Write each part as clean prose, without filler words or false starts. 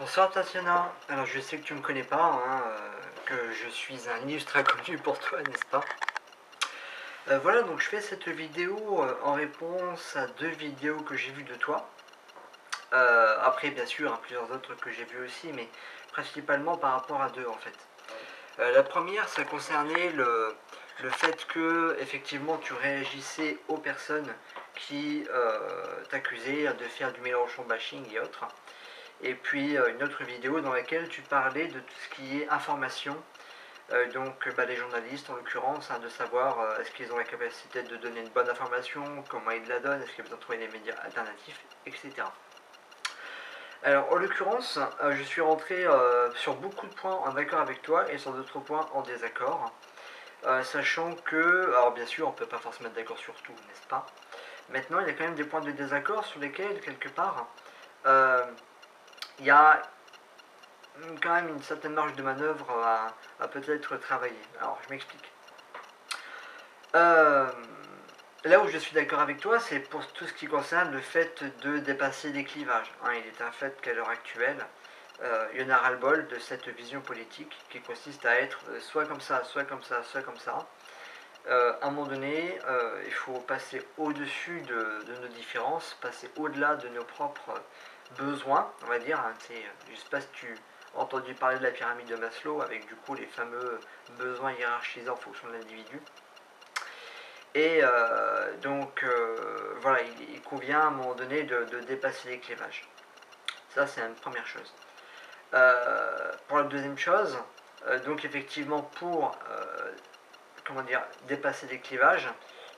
Bonsoir Tatiana, alors je sais que tu me connais pas, hein, que je suis un illustre inconnu pour toi, n'est-ce pas? Voilà, donc je fais cette vidéo en réponse à deux vidéos que j'ai vues de toi. Après, bien sûr, hein, plusieurs autres que j'ai vues aussi, mais principalement par rapport à deux en fait. La première, ça concernait le fait que, effectivement, tu réagissais aux personnes qui t'accusaient de faire du Mélenchon bashing et autres. Et puis une autre vidéo dans laquelle tu parlais de tout ce qui est information, donc les journalistes en l'occurrence, hein, de savoir est-ce qu'ils ont la capacité de donner une bonne information, comment ils la donnent, est-ce qu'ils ont trouvé des médias alternatifs, etc. Alors en l'occurrence, je suis rentré sur beaucoup de points en accord avec toi et sur d'autres points en désaccord, sachant que, alors bien sûr on ne peut pas forcément se mettre d'accord sur tout, n'est-ce pas? Maintenant il y a quand même des points de désaccord sur lesquels, quelque part, euh, il y a quand même une certaine marge de manœuvre à peut-être travailler. Alors, je m'explique. Euh, Là où je suis d'accord avec toi, c'est pour tout ce qui concerne le fait de dépasser des clivages. Hein, il est un fait qu'à l'heure actuelle, il y en a ras-le-bol de cette vision politique qui consiste à être soit comme ça, soit comme ça, soit comme ça. À un moment donné, il faut passer au-dessus de nos différences, passer au-delà de nos propres besoins, on va dire. Hein, je ne sais pas si tu as entendu parler de la pyramide de Maslow, avec du coup les fameux besoins hiérarchisés en fonction de l'individu. Et voilà, il convient à un moment donné de dépasser les clivages. Ça, c'est une première chose. Pour la deuxième chose, donc effectivement, pour comment dire, dépasser les clivages,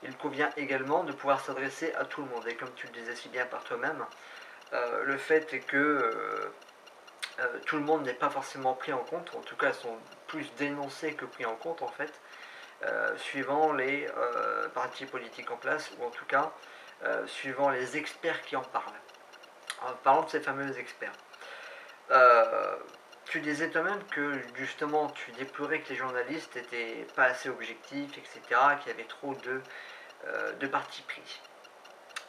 il convient également de pouvoir s'adresser à tout le monde. Et comme tu le disais si bien par toi-même, le fait est que tout le monde n'est pas forcément pris en compte, en tout cas sont plus dénoncés que pris en compte en fait, suivant les partis politiques en place, ou en tout cas suivant les experts qui en parlent. En parlant de ces fameux experts, euh, tu disais toi-même que justement tu déplorais que les journalistes n'étaient pas assez objectifs, etc., qu'il y avait trop de partis pris.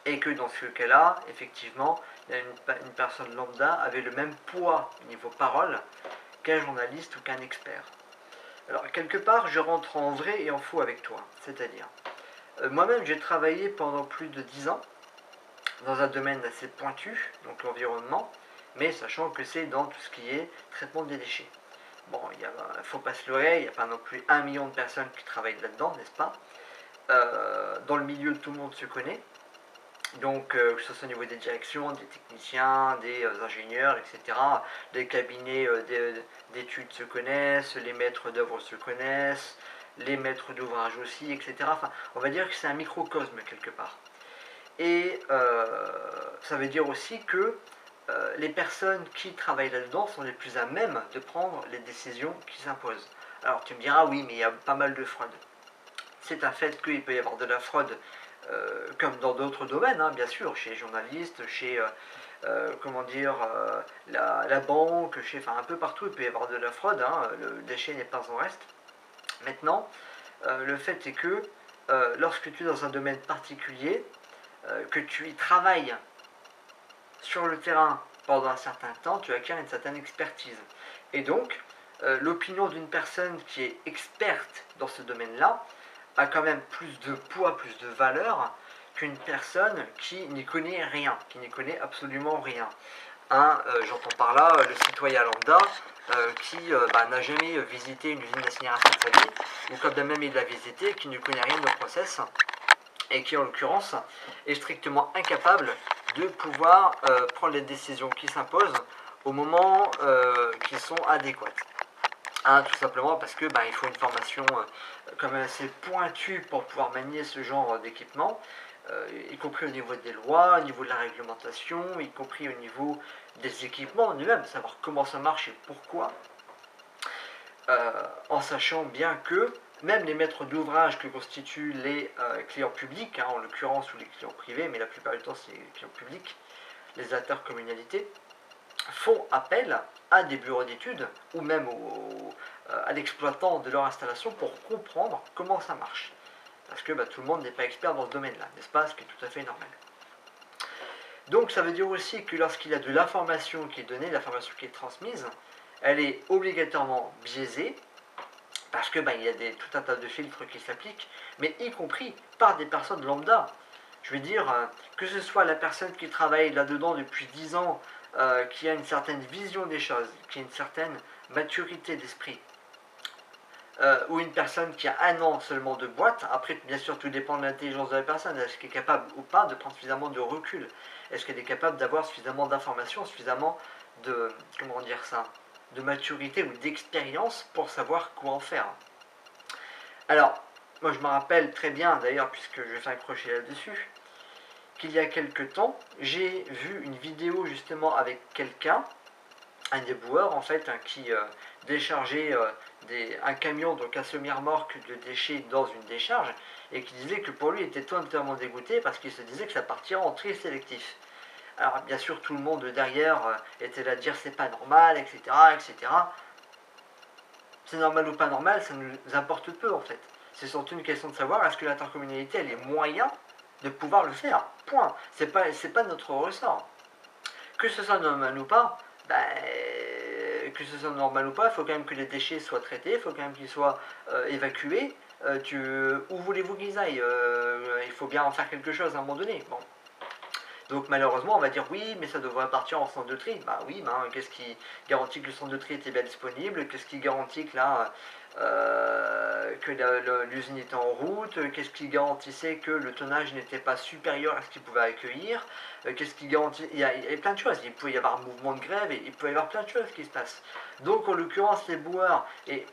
Et que dans ce cas-là, effectivement, une personne lambda avait le même poids niveau parole qu'un journaliste ou qu'un expert. Alors, quelque part, je rentre en vrai et en faux avec toi. C'est-à-dire, moi-même, j'ai travaillé pendant plus de 10 ans dans un domaine assez pointu, donc l'environnement, mais sachant que c'est dans tout ce qui est traitement des déchets. Bon, il ne faut pas se leurrer, il n'y a pas non plus 1 million de personnes qui travaillent là-dedans, n'est-ce pas? Dans le milieu, tout le monde se connaît. Donc, que ce soit au niveau des directions, des techniciens, des ingénieurs, etc. Les cabinets d'études se connaissent, les maîtres d'œuvre se connaissent, les maîtres d'ouvrage aussi, etc. Enfin, on va dire que c'est un microcosme quelque part. Et ça veut dire aussi que les personnes qui travaillent là-dedans sont les plus à même de prendre les décisions qui s'imposent. Alors tu me diras, oui, mais il y a pas mal de fraude. C'est un fait qu'il peut y avoir de la fraude, comme dans d'autres domaines, hein, bien sûr, chez les journalistes, chez comment dire, la banque, enfin un peu partout, il peut y avoir de la fraude, hein, le déchet n'est pas en reste. Maintenant, le fait est que lorsque tu es dans un domaine particulier, que tu y travailles sur le terrain pendant un certain temps, tu acquiers une certaine expertise. Et donc, l'opinion d'une personne qui est experte dans ce domaine-là a quand même plus de poids, plus de valeur qu'une personne qui n'y connaît rien, qui n'y connaît absolument rien. J'entends par là le citoyen lambda qui n'a jamais visité une usine d'incinération de sa vie, ou comme même il l'a visité, qui ne connaît rien de process, et qui en l'occurrence est strictement incapable de pouvoir prendre les décisions qui s'imposent au moment qui sont adéquates. Tout simplement parce que il faut une formation quand même assez pointue pour pouvoir manier ce genre d'équipement, y compris au niveau des lois, au niveau de la réglementation, y compris au niveau des équipements en eux-mêmes, savoir comment ça marche et pourquoi, en sachant bien que même les maîtres d'ouvrage que constituent les clients publics, en l'occurrence ou les clients privés, mais la plupart du temps c'est les clients publics, les intercommunalités, font appel à des bureaux d'études ou même à l'exploitant de leur installation pour comprendre comment ça marche. Parce que tout le monde n'est pas expert dans ce domaine-là, n'est-ce pas? Ce qui est tout à fait normal. Donc ça veut dire aussi que lorsqu'il y a de l'information qui est donnée, l'information qui est transmise, elle est obligatoirement biaisée, parce que il y a tout un tas de filtres qui s'appliquent, mais y compris par des personnes lambda. Je veux dire, que ce soit la personne qui travaille là-dedans depuis 10 ans, qui a une certaine vision des choses, qui a une certaine maturité d'esprit, ou une personne qui a un an seulement de boîte, après bien sûr tout dépend de l'intelligence de la personne, est-ce qu'elle est capable ou pas de prendre suffisamment de recul, est-ce qu'elle est capable d'avoir suffisamment d'informations, suffisamment de, comment dire ça, de maturité ou d'expérience pour savoir quoi en faire. Alors, moi je me rappelle très bien d'ailleurs, puisque je vais faire un crochet là-dessus, qu'il y a quelques temps, j'ai vu une vidéo justement avec quelqu'un, un déboueur en fait, qui déchargeait un camion, donc un semi-remorque de déchets dans une décharge, et qui disait que pour lui il était totalement dégoûté parce qu'il se disait que ça partirait en tri sélectif. Alors bien sûr tout le monde derrière était là à dire c'est pas normal, etc. etc. C'est normal ou pas normal, ça nous importe peu en fait. C'est surtout une question de savoir est-ce que l'intercommunalité a les moyens de pouvoir le faire. Point. C'est pas notre ressort. Que ce soit normal ou pas, il faut quand même que les déchets soient traités, il faut quand même qu'ils soient évacués. Où voulez-vous qu'ils aillent Il faut bien en faire quelque chose à un moment donné. Bon. Donc malheureusement, on va dire oui, mais ça devrait partir en centre de tri. Bah oui, qu'est-ce qui garantit que le centre de tri était bien disponible? Qu'est-ce qui garantit que là, l'usine était en route? Qu'est-ce qui garantissait que le tonnage n'était pas supérieur à ce qu'il pouvait accueillir? Qu'est-ce qui garantit... Il y a plein de choses. Il peut y avoir un mouvement de grève et il peut y avoir plein de choses qui se passent. Donc en l'occurrence, les boueurs... Et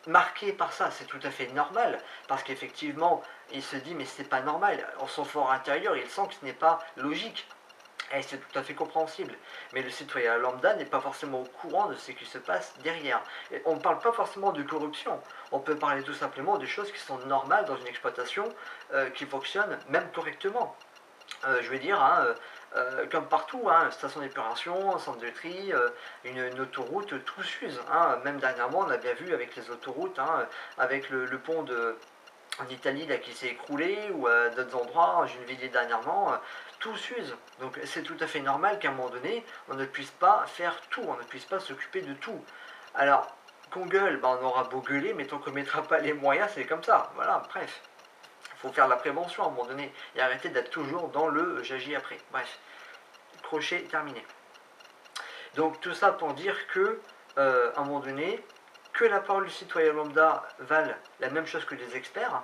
marqué par ça, c'est tout à fait normal, parce qu'effectivement, il se dit mais c'est pas normal, en son fort intérieur, il sent que ce n'est pas logique, et c'est tout à fait compréhensible. Mais le citoyen lambda n'est pas forcément au courant de ce qui se passe derrière. Et on ne parle pas forcément de corruption, on peut parler tout simplement de choses qui sont normales dans une exploitation qui fonctionne même correctement. Je veux dire, comme partout, station d'épuration, centre de tri, une autoroute, tout s'use. Même dernièrement, on a bien vu avec les autoroutes, avec le pont en Italie là, qui s'est écroulé, ou à d'autres endroits, j'ai vu dernièrement, tout s'use. Donc c'est tout à fait normal qu'à un moment donné, on ne puisse pas faire tout, on ne puisse pas s'occuper de tout. Alors, qu'on gueule, on aura beau gueuler, mais tant qu'on ne mettra pas les moyens, c'est comme ça. Voilà, bref. Il faut faire de la prévention à un moment donné et arrêter d'être toujours dans le j'agis après. Bref, crochet terminé. Donc tout ça pour dire que, à un moment donné, que la parole du citoyen lambda vale la même chose que les experts.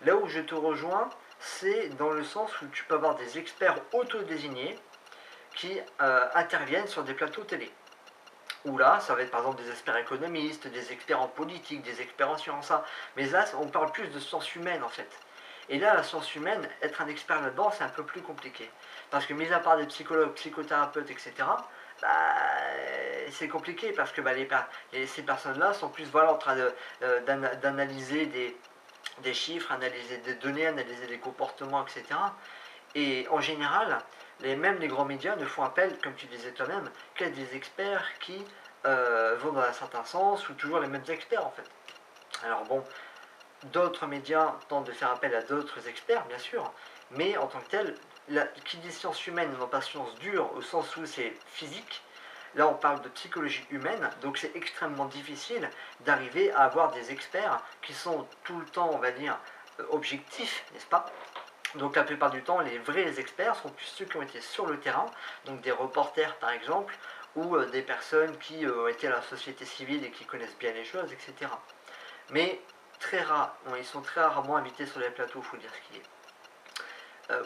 Là où je te rejoins, c'est dans le sens où tu peux avoir des experts autodésignés qui interviennent sur des plateaux télé. Où là, ça va être par exemple des experts économistes, des experts en politique, des experts en sciences. Mais là, on parle plus de sciences humaines en fait. Et là, la science humaine, être un expert là-dedans, c'est un peu plus compliqué. Parce que, mis à part des psychologues, psychothérapeutes, etc., c'est compliqué parce que ces personnes-là sont plus en train d'analyser des chiffres, analyser des données, analyser des comportements, etc. Et en général, même les grands médias ne font appel, comme tu disais toi-même, qu'à des experts qui vont dans un certain sens, ou toujours les mêmes experts en fait. Alors bon, d'autres médias tentent de faire appel à d'autres experts, bien sûr, mais en tant que tel, qui dit sciences humaines, non pas sciences dures, au sens où c'est physique, là on parle de psychologie humaine, donc c'est extrêmement difficile d'arriver à avoir des experts qui sont tout le temps, on va dire, objectifs, n'est-ce pas? Donc la plupart du temps, les vrais experts sont plus ceux qui ont été sur le terrain, donc des reporters par exemple, ou des personnes qui ont été à la société civile et qui connaissent bien les choses, etc. Mais très rare, ils sont très rarement invités sur les plateaux, il faut dire ce qu'il est.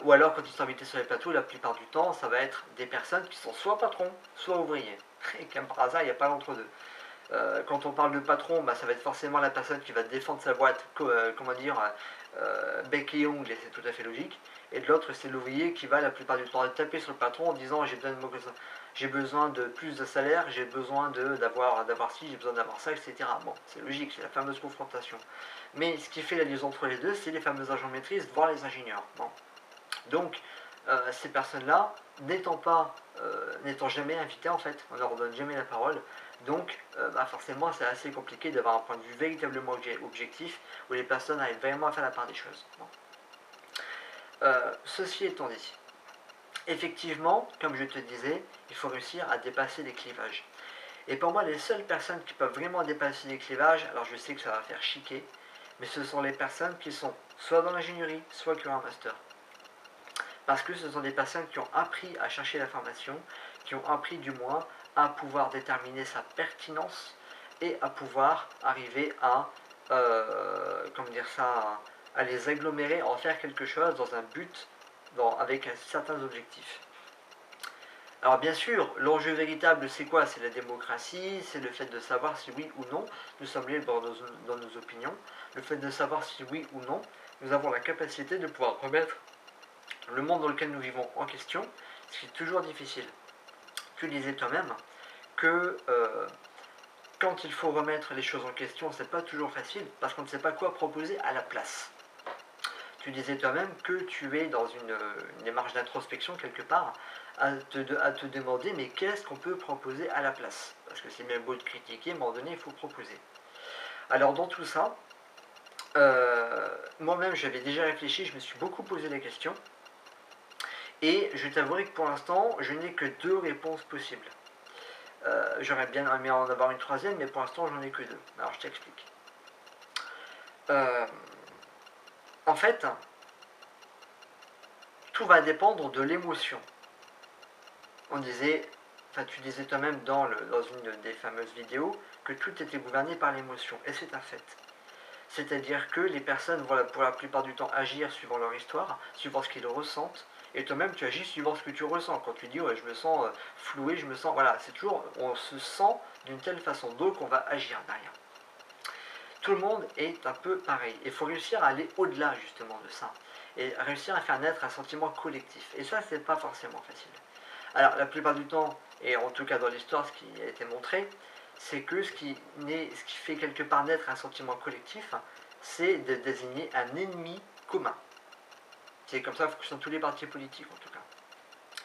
Ou alors quand ils sont invités sur les plateaux, la plupart du temps, ça va être des personnes qui sont soit patrons, soit ouvriers. Et comme par hasard, il n'y a pas d'entre-deux. Quand on parle de patron, ça va être forcément la personne qui va défendre sa boîte, bec et ongle, et c'est tout à fait logique. Et de l'autre, c'est l'ouvrier qui va la plupart du temps taper sur le patron en disant j'ai besoin de plus de salaire, j'ai besoin d'avoir ci, j'ai besoin d'avoir ça, etc. Bon, c'est logique, c'est la fameuse confrontation. Mais ce qui fait la liaison entre les deux, c'est les fameux agents de maîtrise, voire les ingénieurs. Bon. Donc, ces personnes-là, n'étant jamais invitées en fait, on ne leur donne jamais la parole, donc forcément c'est assez compliqué d'avoir un point de vue véritablement objectif où les personnes arrivent vraiment à faire la part des choses. Bon. Ceci étant dit, effectivement, comme je te disais, il faut réussir à dépasser les clivages. Et pour moi, les seules personnes qui peuvent vraiment dépasser les clivages, alors je sais que ça va faire chiquer, mais ce sont les personnes qui sont soit dans l'ingénierie, soit qui ont un master. Parce que ce sont des personnes qui ont appris à chercher l'information, qui ont appris du moins à pouvoir déterminer sa pertinence et à pouvoir arriver à, comment dire ça, à les agglomérer, à en faire quelque chose dans un but, avec certains objectifs. Alors bien sûr, l'enjeu véritable c'est quoi? C'est la démocratie, c'est le fait de savoir si oui ou non nous sommes libres dans nos opinions, le fait de savoir si oui ou non nous avons la capacité de pouvoir remettre le monde dans lequel nous vivons en question, ce qui est toujours difficile. Tu disais toi-même que quand il faut remettre les choses en question, c'est pas toujours facile parce qu'on ne sait pas quoi proposer à la place. Tu disais toi-même que tu es dans une démarche d'introspection quelque part, à te demander mais qu'est-ce qu'on peut proposer à la place? Parce que c'est bien beau de critiquer, à un moment donné il faut proposer. Alors dans tout ça, moi-même j'avais déjà réfléchi, je me suis beaucoup posé la question, et je t'avouerai que pour l'instant je n'ai que 2 réponses possibles. J'aurais bien aimé en avoir une troisième, mais pour l'instant j'en ai que 2. Alors je t'explique. En fait, tout va dépendre de l'émotion. On disait, enfin tu disais toi-même dans une des fameuses vidéos que tout était gouverné par l'émotion, et c'est un fait. C'est-à-dire que les personnes vont pour la plupart du temps agir suivant leur histoire, suivant ce qu'ils ressentent, et toi-même tu agis suivant ce que tu ressens. Quand tu dis ouais, je me sens floué, je me sens... Voilà, c'est toujours, on se sent d'une telle façon, donc on va agir derrière. Tout le monde est un peu pareil. Il faut réussir à aller au-delà justement de ça, et réussir à faire naître un sentiment collectif. Et ça, c'est pas forcément facile. Alors, la plupart du temps, et en tout cas dans l'histoire, ce qui a été montré, c'est que ce qui fait quelque part naître un sentiment collectif, c'est de désigner un ennemi commun. C'est comme ça que fonctionnent tous les partis politiques en tout cas.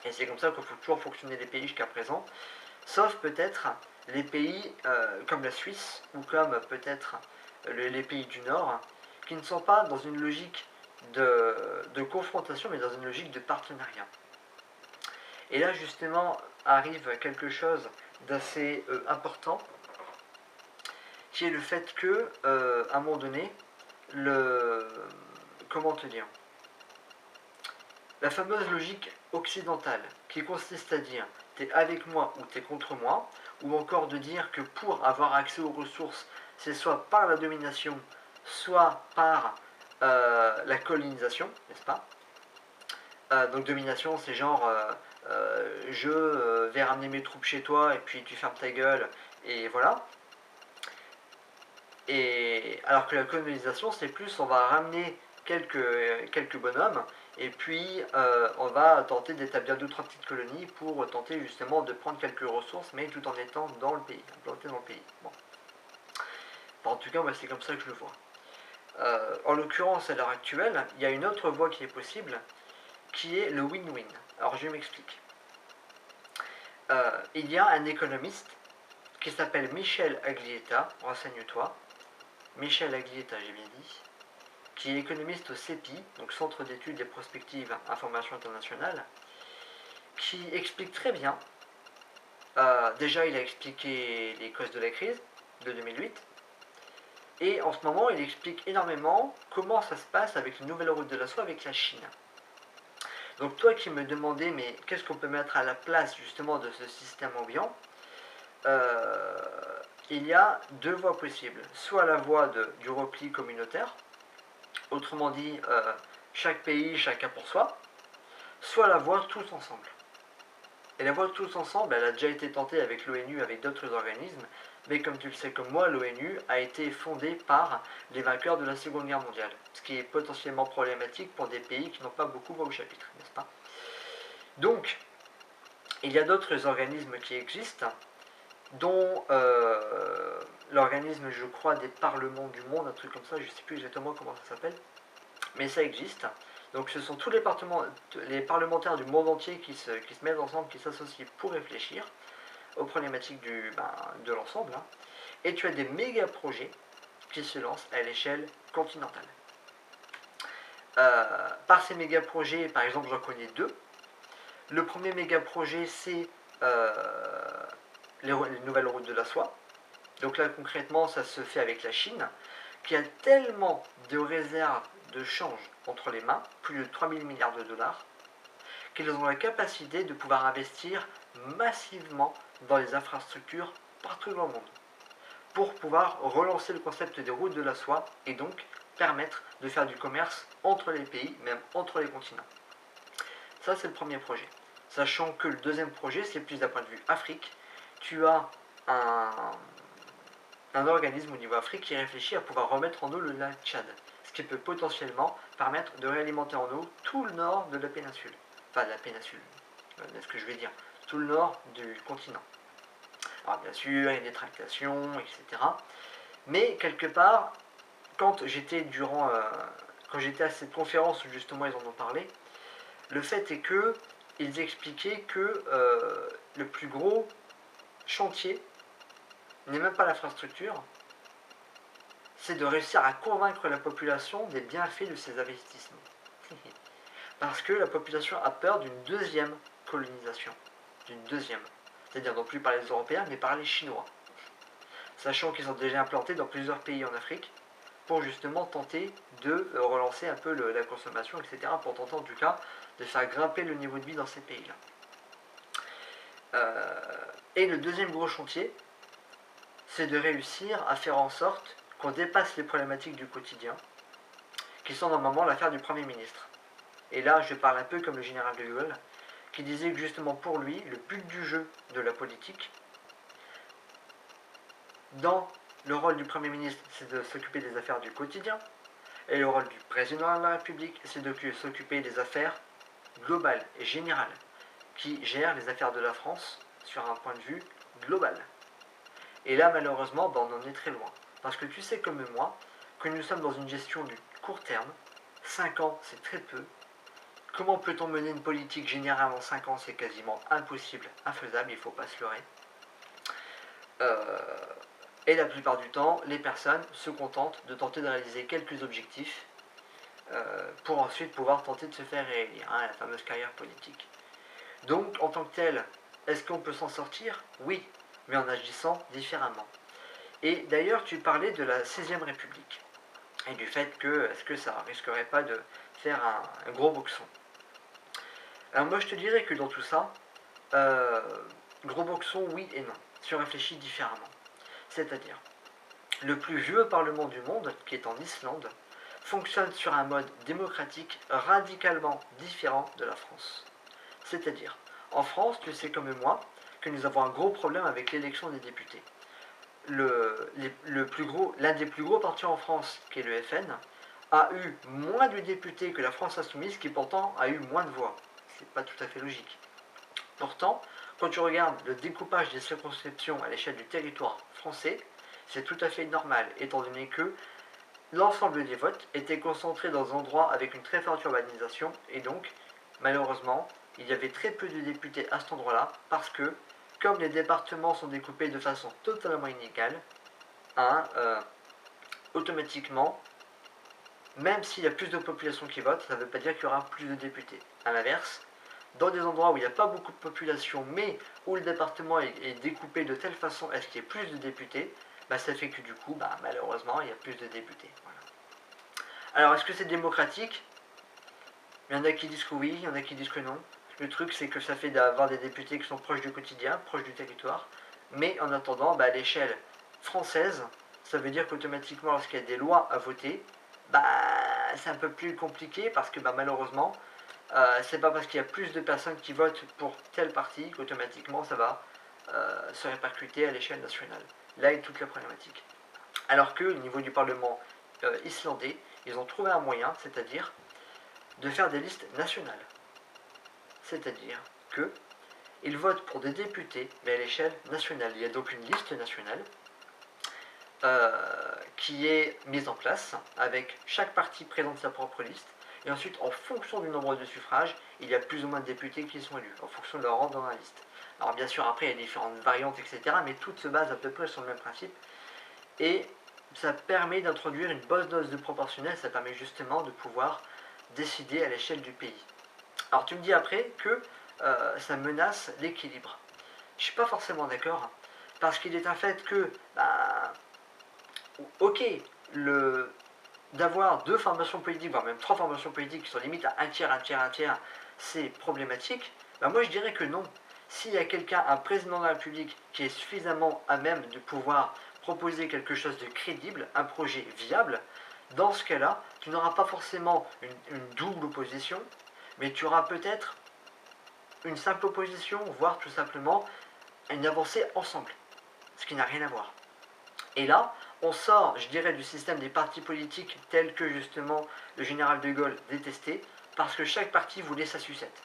Et c'est comme ça qu'il faut toujours fonctionner les pays jusqu'à présent, sauf peut-être les pays comme la Suisse ou comme peut-être les pays du Nord, qui ne sont pas dans une logique de confrontation, mais dans une logique de partenariat. Et là justement arrive quelque chose d'assez important, qui est le fait que, à un moment donné, comment te dire, la fameuse logique occidentale, qui consiste à dire t'es avec moi ou t'es contre moi, ou encore de dire que pour avoir accès aux ressources, c'est soit par la domination, soit par la colonisation, n'est-ce pas? Donc domination, c'est genre je vais ramener mes troupes chez toi et puis tu fermes ta gueule et voilà. Et alors que la colonisation, c'est plus on va ramener quelques bonhommes et puis on va tenter d'établir 2-3 petites colonies pour tenter justement de prendre quelques ressources, mais tout en étant dans le pays, implanté dans le pays. Bon. Enfin, en tout cas, moi, c'est comme ça que je le vois. En l'occurrence, à l'heure actuelle, il y a une autre voie qui est possible, qui est le win-win. Alors, je m'explique. Il y a un économiste qui s'appelle Michel Aglietta, renseigne-toi, Michel Aglietta, j'ai bien dit, qui est économiste au CEPI, donc Centre d'études et prospectives information internationale, qui explique très bien, déjà il a expliqué les causes de la crise de 2008, et en ce moment il explique énormément comment ça se passe avec une nouvelle route de la soie avec la Chine. Donc toi qui me demandais, mais qu'est-ce qu'on peut mettre à la place justement de ce système ambiant, il y a 2 voies possibles. Soit la voie du repli communautaire, autrement dit, chaque pays, chacun pour soi, soit la voie tous ensemble. Et la voie tous ensemble, elle a déjà été tentée avec l'ONU, avec d'autres organismes, mais comme tu le sais comme moi, l'ONU a été fondée par les vainqueurs de la Seconde Guerre mondiale, ce qui est potentiellement problématique pour des pays qui n'ont pas beaucoup voix au chapitre, n'est-ce pas? Donc, il y a d'autres organismes qui existent, dont l'organisme, je crois, des parlements du monde, un truc comme ça, je ne sais plus exactement comment ça s'appelle, mais ça existe. Donc ce sont tous les parlementaires du monde entier qui se mettent ensemble, qui s'associent pour réfléchir aux problématiques de l'ensemble. Hein. Et tu as des méga projets qui se lancent à l'échelle continentale. Par ces méga projets, par exemple, j'en connais 2. Le premier méga projet, c'est les nouvelles routes de la soie. Donc là, concrètement, ça se fait avec la Chine, qui a tellement de réserves de change entre les mains, plus de 3000 milliards de dollars, qu'ils ont la capacité de pouvoir investir massivement dans les infrastructures partout dans le monde, pour pouvoir relancer le concept des routes de la soie et donc permettre de faire du commerce entre les pays, même entre les continents. Ça, c'est le premier projet. Sachant que le deuxième projet, c'est plus d'un point de vue Afrique. Tu as un organisme au niveau Afrique qui réfléchit à pouvoir remettre en eau le lac Tchad, ce qui peut potentiellement permettre de réalimenter en eau tout le nord de la péninsule. Enfin, de la péninsule, c'est ce que je vais dire, tout le nord du continent. Alors bien sûr, il y a des tractations, etc. Mais quelque part, quand j'étais à cette conférence où justement ils en ont parlé, le fait est que ils expliquaient que le plus gros chantier n'est même pas l'infrastructure, c'est de réussir à convaincre la population des bienfaits de ces investissements. Parce que la population a peur d'une deuxième colonisation. D'une deuxième. C'est-à-dire non plus par les Européens, mais par les Chinois. Sachant qu'ils sont déjà implantés dans plusieurs pays en Afrique pour justement tenter de relancer un peu la consommation, etc. Pour tenter en tout cas de faire grimper le niveau de vie dans ces pays-là. Et le deuxième gros chantier, c'est de réussir à faire en sorte qu'on dépasse les problématiques du quotidien, qui sont normalement l'affaire du Premier ministre. Et là, je parle un peu comme le général de Gaulle, qui disait que justement pour lui, le but du jeu de la politique, dans le rôle du Premier ministre, c'est de s'occuper des affaires du quotidien, et le rôle du président de la République, c'est de s'occuper des affaires globales et générales, qui gèrent les affaires de la France sur un point de vue global. Et là, malheureusement, on en est très loin. Parce que tu sais comme moi, que nous sommes dans une gestion du court terme. 5 ans, c'est très peu. Comment peut-on mener une politique générale en 5 ans? C'est quasiment impossible, infaisable, il ne faut pas se leurrer. Et la plupart du temps, les personnes se contentent de tenter de réaliser quelques objectifs pour ensuite pouvoir tenter de se faire réélire, la fameuse carrière politique. Donc, en tant que tel, est-ce qu'on peut s'en sortir? Oui, mais en agissant différemment. Et d'ailleurs, tu parlais de la 16e République, et du fait que, est-ce que ça risquerait pas de faire un gros boxon? Alors moi, je te dirais que dans tout ça, gros boxon, oui et non, si on réfléchit différemment. C'est-à-dire, le plus vieux parlement du monde, qui est en Islande, fonctionne sur un mode démocratique radicalement différent de la France. C'est-à-dire, en France, tu sais comme moi, que nous avons un gros problème avec l'élection des députés. L'un des plus gros partis en France, qui est le FN, a eu moins de députés que la France Insoumise, qui pourtant a eu moins de voix. C'est pas tout à fait logique. Pourtant, quand tu regardes le découpage des circonscriptions à l'échelle du territoire français, c'est tout à fait normal, étant donné que l'ensemble des votes étaient concentrés dans des endroits avec une très forte urbanisation, et donc, malheureusement, il y avait très peu de députés à cet endroit-là, parce que, comme les départements sont découpés de façon totalement inégale, automatiquement, même s'il y a plus de population qui vote, ça ne veut pas dire qu'il y aura plus de députés. A l'inverse, dans des endroits où il n'y a pas beaucoup de population, mais où le département est découpé de telle façon à ce qu'il y ait plus de députés, ça fait que du coup, malheureusement, il y a plus de députés. Voilà. Alors, est-ce que c'est démocratique? Il y en a qui disent que oui, il y en a qui disent que non. Le truc, c'est que ça fait d'avoir des députés qui sont proches du quotidien, proches du territoire. Mais en attendant, à l'échelle française, ça veut dire qu'automatiquement, lorsqu'il y a des lois à voter, c'est un peu plus compliqué parce que malheureusement, c'est pas parce qu'il y a plus de personnes qui votent pour tel parti qu'automatiquement ça va se répercuter à l'échelle nationale. Là est toute la problématique. Alors que au niveau du Parlement islandais, ils ont trouvé un moyen, c'est-à-dire de faire des listes nationales. C'est-à-dire qu'ils votent pour des députés, mais à l'échelle nationale. Il y a donc une liste nationale qui est mise en place, avec chaque parti présente sa propre liste, et ensuite, en fonction du nombre de suffrages, il y a plus ou moins de députés qui sont élus, en fonction de leur rang dans la liste. Alors bien sûr, après, il y a différentes variantes, etc., mais toutes se basent à peu près sur le même principe, et ça permet d'introduire une bonne dose de proportionnel, ça permet justement de pouvoir décider à l'échelle du pays. Alors tu me dis après que ça menace l'équilibre. Je suis pas forcément d'accord, parce qu'il est un fait que, ok, d'avoir 2 formations politiques, voire même 3 formations politiques qui sont limite à un tiers, un tiers, un tiers, c'est problématique. Moi je dirais que non. S'il y a quelqu'un, un président de la République, qui est suffisamment à même de pouvoir proposer quelque chose de crédible, un projet viable, dans ce cas-là, tu n'auras pas forcément une double opposition, mais tu auras peut-être une simple opposition, voire tout simplement une avancée ensemble, ce qui n'a rien à voir. Et là, on sort, je dirais, du système des partis politiques tel que justement le général de Gaulle détestait, parce que chaque parti voulait sa sucette.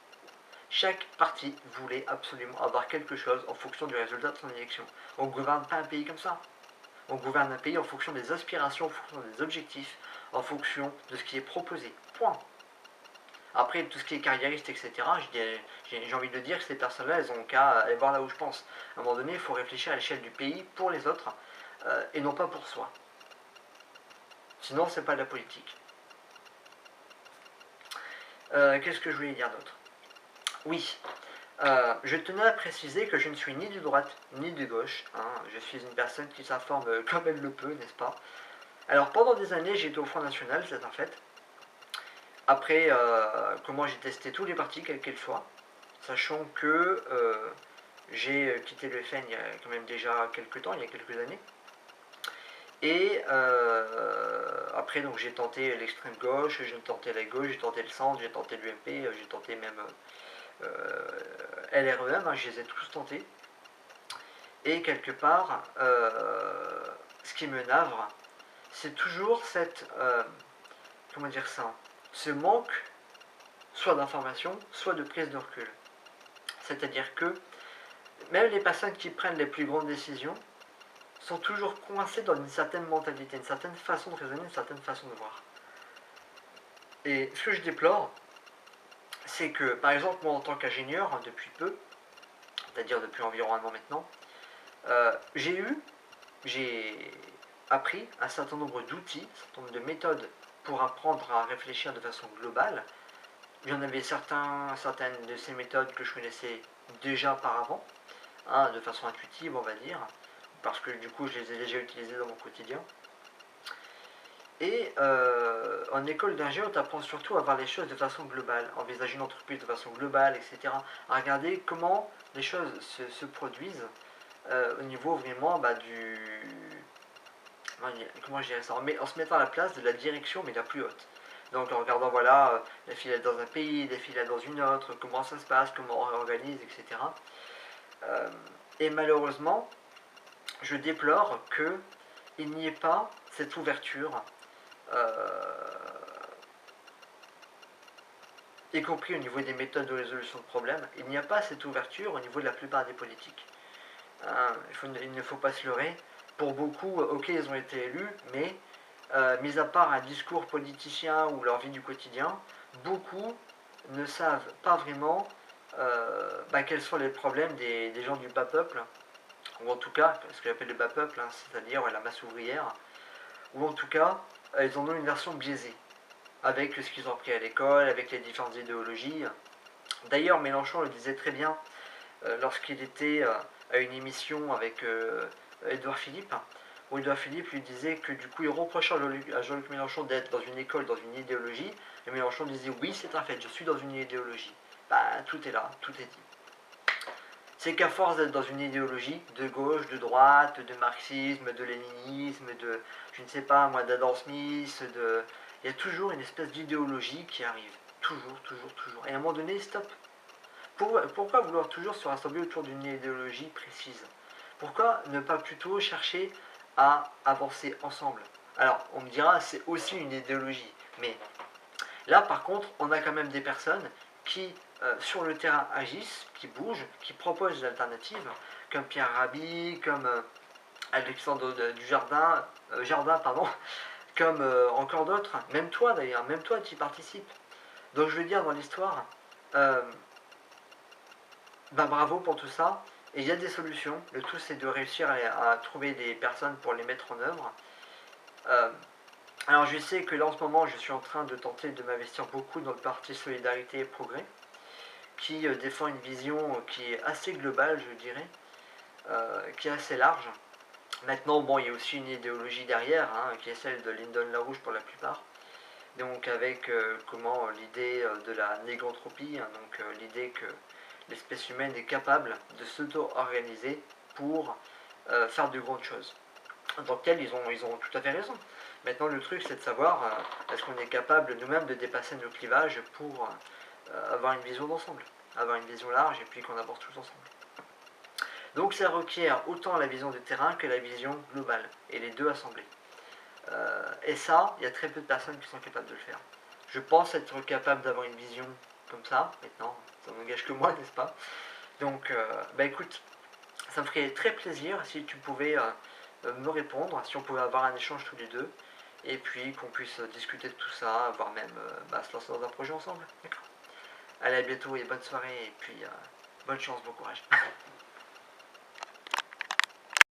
Chaque parti voulait absolument avoir quelque chose en fonction du résultat de son élection. On ne gouverne pas un pays comme ça. On gouverne un pays en fonction des aspirations, en fonction des objectifs, en fonction de ce qui est proposé. Point. Après, tout ce qui est carriériste, etc., j'ai envie de dire que ces personnes-là, elles ont qu'à aller voir là où je pense. À un moment donné, il faut réfléchir à l'échelle du pays pour les autres, et non pas pour soi. Sinon, c'est pas de la politique. Qu'est-ce que je voulais dire d'autre? Oui, je tenais à préciser que je ne suis ni de droite ni de gauche. Je suis une personne qui s'informe comme elle le peut, n'est-ce pas? Alors, pendant des années, j'ai été au Front National, c'est un fait. Après, comment j'ai testé tous les partis, quels qu'ils soient, sachant que j'ai quitté le FN il y a quand même déjà quelques temps, il y a quelques années. Et après, donc j'ai tenté l'extrême gauche, j'ai tenté la gauche, j'ai tenté le centre, j'ai tenté l'UMP, j'ai tenté même LREM, je les ai tous tentés. Et quelque part, ce qui me navre, c'est toujours cette, comment dire ça, ce manque soit d'information, soit de prise de recul. C'est-à-dire que même les personnes qui prennent les plus grandes décisions sont toujours coincées dans une certaine mentalité, une certaine façon de raisonner, une certaine façon de voir. Et ce que je déplore, c'est que, par exemple, moi en tant qu'ingénieur, depuis peu, c'est-à-dire depuis environ un an maintenant, j'ai appris un certain nombre d'outils, un certain nombre de méthodes pour apprendre à réfléchir de façon globale. Il y en avait certaines de ces méthodes que je connaissais déjà par avant, de façon intuitive on va dire, parce que du coup je les ai déjà utilisées dans mon quotidien. Et en école d'ingé, on t'apprend surtout à voir les choses de façon globale, envisager une entreprise de façon globale, etc. À regarder comment les choses se produisent au niveau vraiment du... Comment je dirais ça, en se mettant à la place de la direction, mais la plus haute. Donc en regardant, voilà, la filiale dans un pays, la filiale dans une autre, comment ça se passe, comment on réorganise, etc. Et malheureusement, je déplore qu'il n'y ait pas cette ouverture, y compris au niveau des méthodes de résolution de problèmes, il n'y a pas cette ouverture au niveau de la plupart des politiques. Il ne faut pas se leurrer. Pour beaucoup, ok, ils ont été élus, mais mis à part un discours politicien ou leur vie du quotidien, beaucoup ne savent pas vraiment quels sont les problèmes des gens du bas peuple, ou en tout cas, ce que j'appelle le bas peuple, c'est-à-dire la masse ouvrière, ou en tout cas, ils en ont une version biaisée, avec ce qu'ils ont appris à l'école, avec les différentes idéologies. D'ailleurs, Mélenchon le disait très bien lorsqu'il était à une émission avec Édouard Philippe, où Édouard Philippe lui disait que du coup il reprochait à Jean-Luc Mélenchon d'être dans une école, dans une idéologie, et Mélenchon disait oui c'est un fait, je suis dans une idéologie. Tout est là, tout est dit. C'est qu'à force d'être dans une idéologie de gauche, de droite, de marxisme, de léninisme, de je ne sais pas moi, d'Adam Smith, il y a toujours une espèce d'idéologie qui arrive. Toujours, toujours, toujours. Et à un moment donné, stop. Pourquoi vouloir toujours se rassembler autour d'une idéologie précise? Pourquoi ne pas plutôt chercher à avancer ensemble? Alors, on me dira, c'est aussi une idéologie. Mais là, par contre, on a quand même des personnes qui, sur le terrain, agissent, qui bougent, qui proposent des alternatives, comme Pierre Rabhi, comme Alexandre Jardin, pardon, comme encore d'autres. Même toi, d'ailleurs, même toi, tu y participes. Donc, je veux dire, dans l'histoire, bravo pour tout ça. Et il y a des solutions. Le tout, c'est de réussir à trouver des personnes pour les mettre en œuvre. Alors, je sais que là, en ce moment, je suis en train de tenter de m'investir beaucoup dans le parti Solidarité et Progrès. qui défend une vision qui est assez globale, je dirais, qui est assez large. Maintenant, bon, il y a aussi une idéologie derrière, hein, qui est celle de Lyndon LaRouche pour la plupart. Donc avec comment l'idée de la négantropie, hein, donc l'idée que l'espèce humaine est capable de s'auto-organiser pour faire de grandes choses. En tant que tel, ils ont tout à fait raison. Maintenant, le truc, c'est de savoir est-ce qu'on est capable nous-mêmes de dépasser nos clivages pour avoir une vision d'ensemble, avoir une vision large et puis qu'on avance tous ensemble. Donc ça requiert autant la vision de terrain que la vision globale, et les deux assemblés. Et ça, il y a très peu de personnes qui sont capables de le faire. Je pense être capable d'avoir une vision comme ça, maintenant, ça n'engage que moi, n'est-ce pas? Donc, bah écoute, ça me ferait très plaisir si tu pouvais me répondre, si on pouvait avoir un échange tous les deux, et puis qu'on puisse discuter de tout ça, voire même se lancer dans un projet ensemble. D'accord. Allez, à bientôt et bonne soirée, et puis bonne chance, bon courage.